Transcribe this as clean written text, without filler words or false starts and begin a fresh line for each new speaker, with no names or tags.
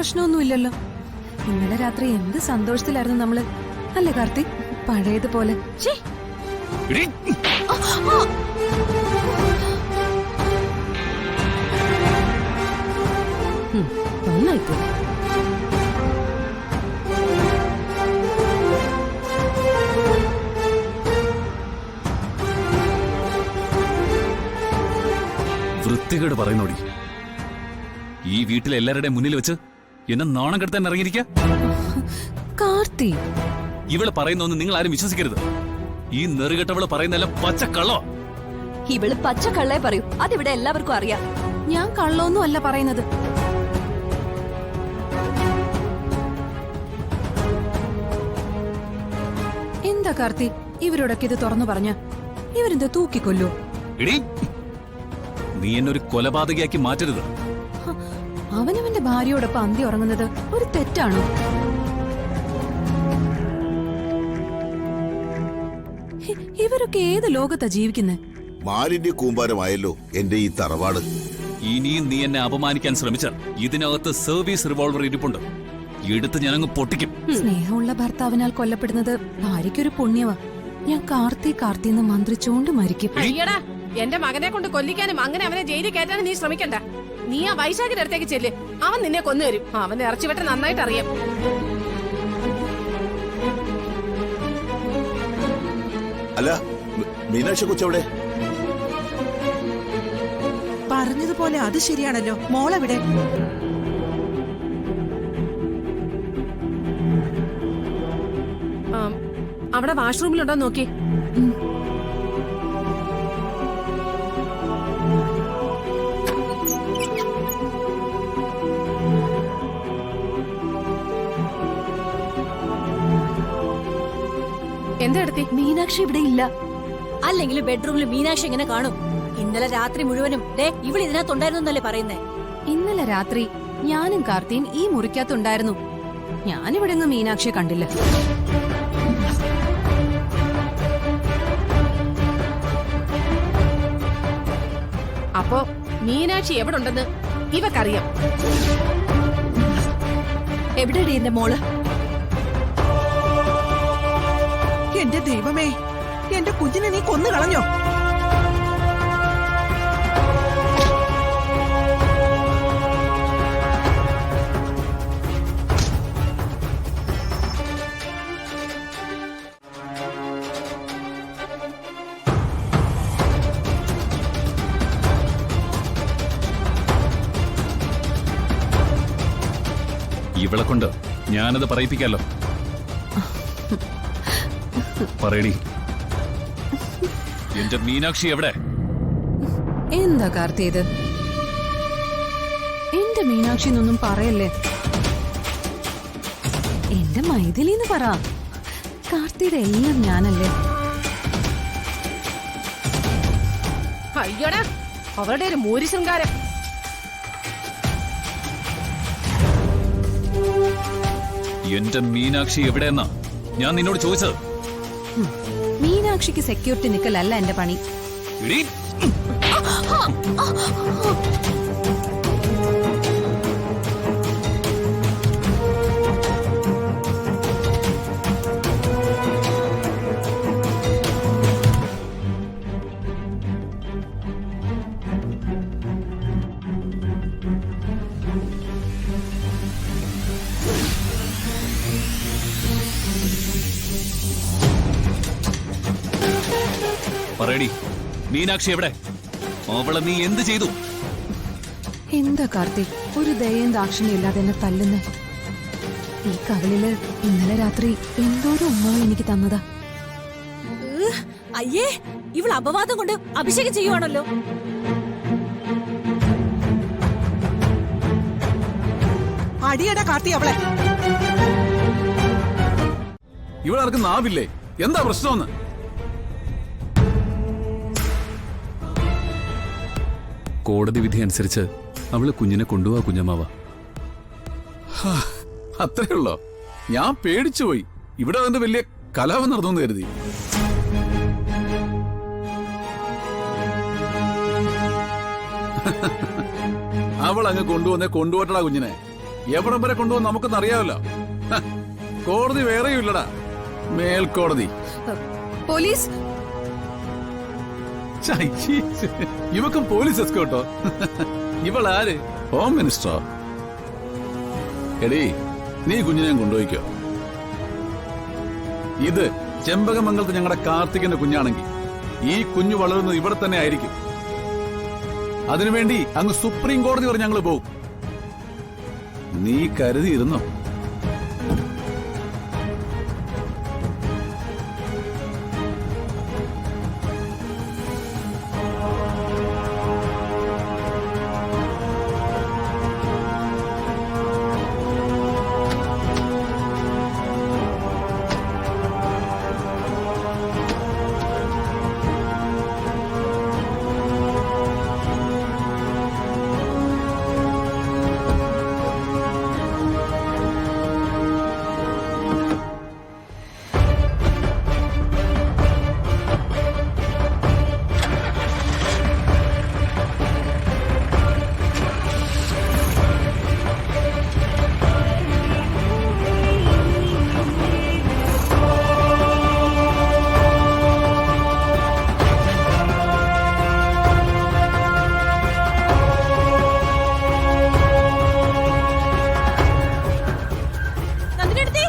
പ്രശ്നമൊന്നുമില്ലല്ലോ. ഇന്നലെ രാത്രി എന്ത് സന്തോഷത്തിലായിരുന്നു നമ്മള്, അല്ലേ കാർത്തിക്? പഴയതുപോലെ. നന്നായിപ്പോയി.
വൃത്തികേട് പറയുന്നോടി. ഈ വീട്ടിലെ എല്ലാവരുടെയും മുന്നിൽ വെച്ച് എന്നെ നാണം കെടുത്താൻ ഇറങ്ങിയിരിക്ക.
കാർത്തി,
ഇവള് പറയുന്നൊന്നും നിങ്ങൾ ആരും വിശ്വസിക്കരുത്. ഈ നെറുകെട്ടവള് പറയുന്നതെല്ലാം പച്ചക്കള്ളോ.
ഇവള് പച്ചക്കള്ളേ പറയൂ, അതിവിടെ എല്ലാവർക്കും അറിയാം.
ഞാൻ കള്ളൊന്നും അല്ല പറയുന്നത്. എന്താ കാർത്തി ഇവരോടൊക്കെ ഇത് തുറന്നു പറഞ്ഞ? ഇവരെന്താ തൂക്കിക്കൊല്ലൂ?
എടീ, നീ എന്നൊരു കൊലപാതകയാക്കി മാറ്റരുത്.
അവനവന്റെ ഭാര്യയോടൊപ്പം അന്തി ഉറങ്ങുന്നത് ഒരു തെറ്റാണോ? ഇവരൊക്കെ ഏത് ലോകത്താ ജീവിക്കുന്നത്?
മാലിന്യ കൂമ്പാരമായല്ലോ എന്റെ ഈ തറവാട്.
ഇനിയും നീ എന്നെ അപമാനിക്കാൻ ശ്രമിച്ചാൽ ഇതിനകത്ത് സർവീസ് റിവോൾവർ ഇരിപ്പുണ്ട്. എടുത്ത് ഞാനങ്ങ് പൊട്ടിക്കും.
സ്നേഹമുള്ള ഭർത്താവിനാൽ കൊല്ലപ്പെടുന്നത് ഭാര്യയ്ക്കൊരു പുണ്യവാ. ഞാൻ കാർത്തിന്ന് മന്ത്രിച്ചോണ്ട് മരിക്കും.
അയ്യടാ, എന്റെ മകനെ കൊണ്ട് കൊല്ലിക്കാനും അങ്ങനെ അവനെ ജയിലിൽ കയറ്റാനും നീ ശ്രമിക്കണ്ട. നീ ആ വൈശാഖിന്റെ അടുത്തേക്ക് ചെല്ല്, അവൻ നിന്നെ കൊന്നുതരും. അവന്റെ ഇറച്ചിവെട്ട നന്നായിട്ട് അറിയാം.
അല്ല, മീനാക്ഷി കൊച്ചവിടെ?
പറഞ്ഞതുപോലെ അത് ശരിയാണല്ലോ. മോളെവിടെ?
അവിടെ വാഷ്റൂമിലുണ്ടോ നോക്കി. എന്താ എടുത്തി?
മീനാക്ഷി ഇവിടെ ഇല്ല. അല്ലെങ്കിൽ ബെഡ്റൂമിൽ മീനാക്ഷി എങ്ങനെ കാണും? ഇന്നലെ രാത്രി മുഴുവനും ഇവിടെ ഇതിനകത്തുണ്ടായിരുന്നല്ലേ പറയുന്നേ.
ഇന്നലെ രാത്രി ഞാനും കാർത്തിയും ഈ മുറിക്കകത്തുണ്ടായിരുന്നു. ഞാനിവിടെ മീനാക്ഷിയെ കണ്ടില്ല.
അപ്പോ മീനാക്ഷി എവിടെ ഉണ്ടെന്ന് ഇവക്കറിയാം.
എവിടെയാണ് എന്റെ മോള്?
എന്റെ ദൈവമേ, എന്റെ കുഞ്ഞിനെ നീ കൊന്നു കളഞ്ഞോ?
ഇവളെ കൊണ്ട് ഞാനത് പറയിപ്പിക്കാലോ. പറയടി, എന്റെ മീനാക്ഷി എവിടെ?
എന്താ കാർത്തി ഇത്? എന്റെ മീനാക്ഷി എന്നൊന്നും പറയല്ലേ. എന്റെ മൈഥിലിന്ന് പറ. കാർത്തിയുടെ എല്ലാം ഞാനല്ലേ.
അയ്യോടാ, അവരുടെ ഒരു മൂരി ശൃംഗാരം.
എന്റെ മീനാക്ഷി എവിടെയെന്നാ ഞാൻ നിന്നോട് ചോദിച്ചത്.
മീനാക്ഷിക്ക് സെക്യൂരിറ്റി നിക്കലല്ല എന്റെ പണി.
എടീ, പറയടി, മീനാക്ഷി എവിടെ? അവളെ നീ എന്ത് ചെയ്തു?
എന്താ കാർത്തി ഒരു ദയയും ദാക്ഷിണ്യം ഇല്ലാതെ എന്നെ തല്ലുന്നേ? ഈ കവലില് ഇന്നലെ രാത്രി എന്തോരം ഉമ്മവും എനിക്ക് തന്നതാ.
അയ്യേ, ഇവൾ അപവാദം കൊണ്ട് അഭിഷേകം ചെയ്യുവാണല്ലോ.
അടിയടാ കാർത്തി അവളെ.
ഇവളാർക്ക് നാവില്ലേ? എന്താ പ്രശ്നമെന്ന്? കോടതി വിധി അനുസരിച്ച് അവള് കുഞ്ഞിനെ കൊണ്ടുപോവാ കുഞ്ഞമ്മാവ.
അത്രയുള്ളോ? ഞാൻ പേടിച്ചുപോയി. ഇവിടെ അതിന്റെ വലിയ കലാപം നടന്നു കരുതി. അവൾ അങ്ങ് കൊണ്ടുവന്നേ കൊണ്ടുപോട്ടടാ കുഞ്ഞിനെ. എവിടം വരെ കൊണ്ടുപോകും നമുക്കൊന്നും അറിയാമല്ലോ. ഹ, കോടതി വേറെയും ഇല്ലടാ, മേൽക്കോടതി.
പോലീസ്
ഛൈ, ഇവക്കും പോലീസ് എസ്കോട്ടോ. ഇവളാര്? ഹോം മിനിസ്റ്ററോ? എടീ, നീ കുഞ്ഞിനെ കൊണ്ടുപോയിക്കോ. ഇത് ചെമ്പകമംഗലത്ത് ഞങ്ങളുടെ കാർത്തികന്റെ കുഞ്ഞാണെങ്കിൽ ഈ കുഞ്ഞു വളരുന്നത് ഇവിടെ തന്നെ ആയിരിക്കും. അതിനുവേണ്ടി അങ്ങ് സുപ്രീം കോടതി വരെ ഞങ്ങൾ പോകും. നീ കരുതിയിരുന്നോ?
നന്ദിനിയെടുത്തേ.